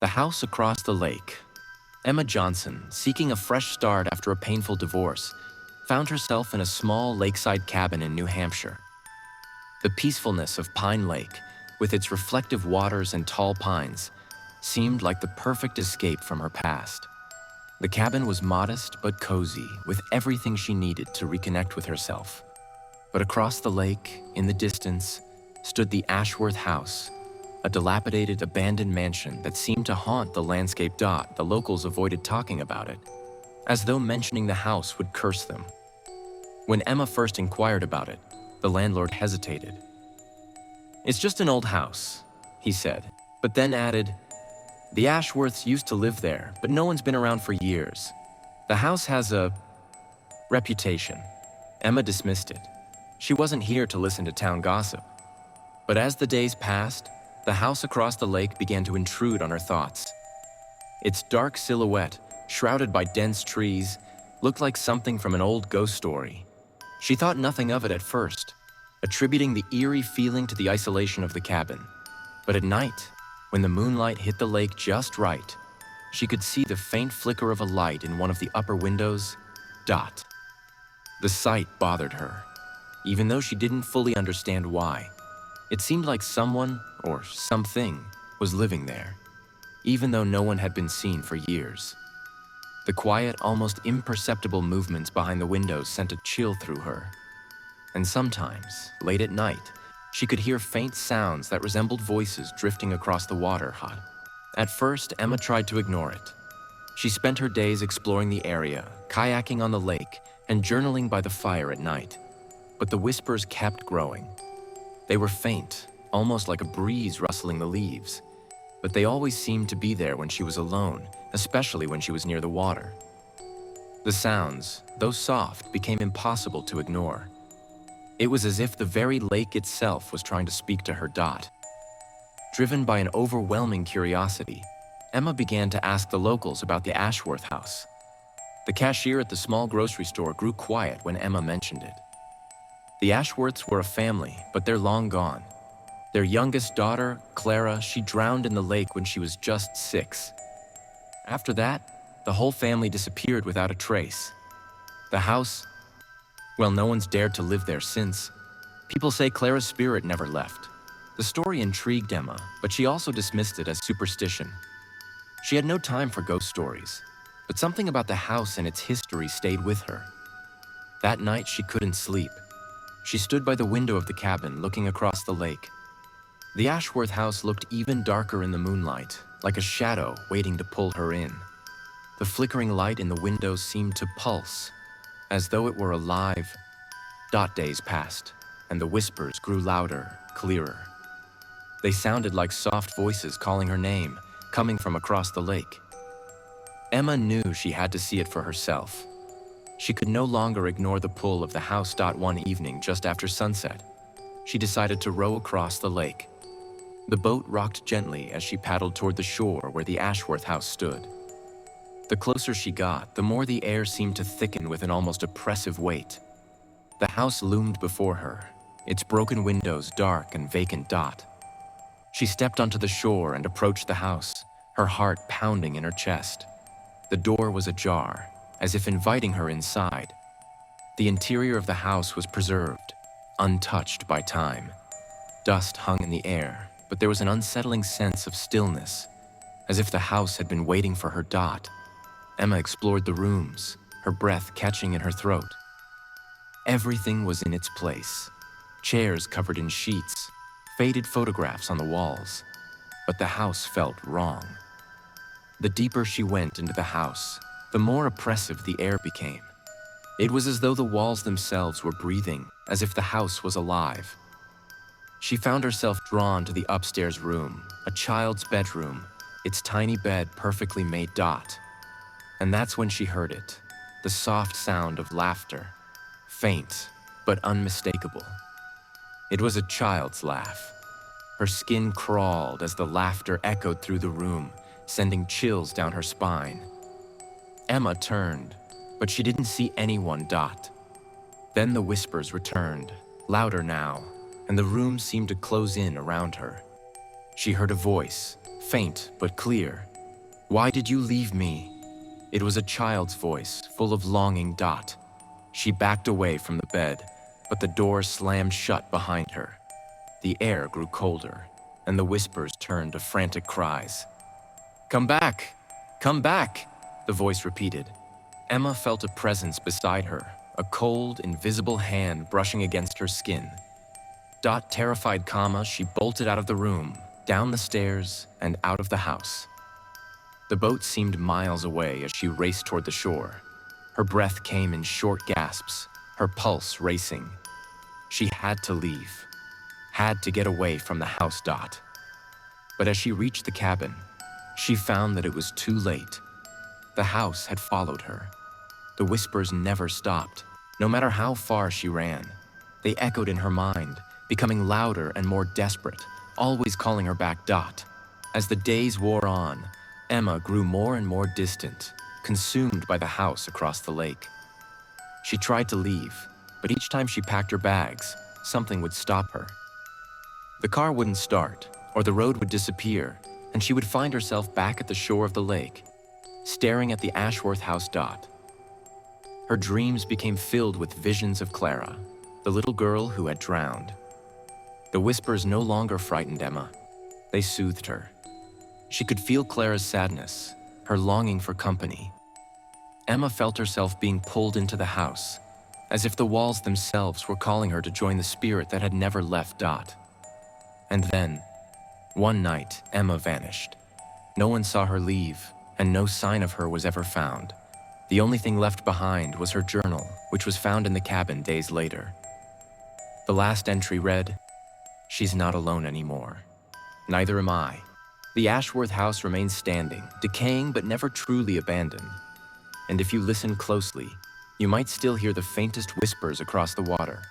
The house across the lake. Emma Johnson, seeking a fresh start after a painful divorce, found herself in a small lakeside cabin in New Hampshire. The peacefulness of Pine Lake, with its reflective waters and tall pines, seemed like the perfect escape from her past. The cabin was modest but cozy, with everything she needed to reconnect with herself. But across the lake, in the distance, stood the Ashworth House, a dilapidated, abandoned mansion that seemed to haunt the landscape. The locals avoided talking about it, as though mentioning the house would curse them. When Emma first inquired about it, the landlord hesitated. "It's just an old house," he said, but then added, "The Ashworths used to live there, but no one's been around for years. The house has a reputation." Emma dismissed it. She wasn't here to listen to town gossip. But as the days passed, the house across the lake began to intrude on her thoughts. Its dark silhouette, shrouded by dense trees, looked like something from an old ghost story. She thought nothing of it at first, attributing the eerie feeling to the isolation of the cabin. But at night, when the moonlight hit the lake just right, she could see the faint flicker of a light in one of the upper windows. The sight bothered her, even though she didn't fully understand why. It seemed like someone, or something, was living there, even though no one had been seen for years. The quiet, almost imperceptible movements behind the windows sent a chill through her. And sometimes, late at night, she could hear faint sounds that resembled voices drifting across the water. At first, Emma tried to ignore it. She spent her days exploring the area, kayaking on the lake, and journaling by the fire at night. But the whispers kept growing. They were faint, almost like a breeze rustling the leaves, but they always seemed to be there when she was alone, especially when she was near the water. The sounds, though soft, became impossible to ignore. It was as if the very lake itself was trying to speak to her. Driven by an overwhelming curiosity, Emma began to ask the locals about the Ashworth House. The cashier at the small grocery store grew quiet when Emma mentioned it. The Ashworths were a family, but they're long gone. Their youngest daughter, Clara, she drowned in the lake when she was just 6. After that, the whole family disappeared without a trace. The house, well, no one's dared to live there since. People say Clara's spirit never left. The story intrigued Emma, but she also dismissed it as superstition. She had no time for ghost stories, but something about the house and its history stayed with her. That night, she couldn't sleep. She stood by the window of the cabin, looking across the lake. The Ashworth house looked even darker in the moonlight, like a shadow waiting to pull her in. The flickering light in the window seemed to pulse, as though it were alive. Days passed, and the whispers grew louder, clearer. They sounded like soft voices calling her name, coming from across the lake. Emma knew she had to see it for herself. She could no longer ignore the pull of the house. One evening, just after sunset, she decided to row across the lake. The boat rocked gently as she paddled toward the shore where the Ashworth house stood. The closer she got, the more the air seemed to thicken with an almost oppressive weight. The house loomed before her, its broken windows dark and vacant. She stepped onto the shore and approached the house, her heart pounding in her chest. The door was ajar, as if inviting her inside. The interior of the house was preserved, untouched by time. Dust hung in the air, but there was an unsettling sense of stillness, as if the house had been waiting for her. Emma explored the rooms, her breath catching in her throat. Everything was in its place. Chairs covered in sheets, faded photographs on the walls. But the house felt wrong. The deeper she went into the house, the more oppressive the air became. It was as though the walls themselves were breathing, as if the house was alive. She found herself drawn to the upstairs room, a child's bedroom, its tiny bed perfectly made. And that's when she heard it, the soft sound of laughter, faint but unmistakable. It was a child's laugh. Her skin crawled as the laughter echoed through the room, sending chills down her spine. Emma turned, but she didn't see anyone. Then the whispers returned, louder now, and the room seemed to close in around her. She heard a voice, faint but clear, Why did you leave me? It was a child's voice, full of longing. She backed away from the bed, but the door slammed shut behind her. The air grew colder, and the whispers turned to frantic cries. Come back! Come back! The voice repeated. Emma felt a presence beside her, a cold, invisible hand brushing against her skin. Terrified, she bolted out of the room, down the stairs, and out of the house. The boat seemed miles away as she raced toward the shore. Her breath came in short gasps, her pulse racing. She had to leave, had to get away from the house. But as she reached the cabin, she found that it was too late. The house had followed her. The whispers never stopped, no matter how far she ran. They echoed in her mind, becoming louder and more desperate, always calling her back. As the days wore on, Emma grew more and more distant, consumed by the house across the lake. She tried to leave, but each time she packed her bags, something would stop her. The car wouldn't start, or the road would disappear, and she would find herself back at the shore of the lake, staring at the Ashworth House. Her dreams became filled with visions of Clara, the little girl who had drowned. The whispers no longer frightened Emma. They soothed her. She could feel Clara's sadness, her longing for company. Emma felt herself being pulled into the house, as if the walls themselves were calling her to join the spirit that had never left. And then, one night, Emma vanished. No one saw her leave, and no sign of her was ever found. The only thing left behind was her journal, which was found in the cabin days later. The last entry read, "She's not alone anymore. Neither am I." The Ashworth House remains standing, decaying but never truly abandoned. And if you listen closely, you might still hear the faintest whispers across the water,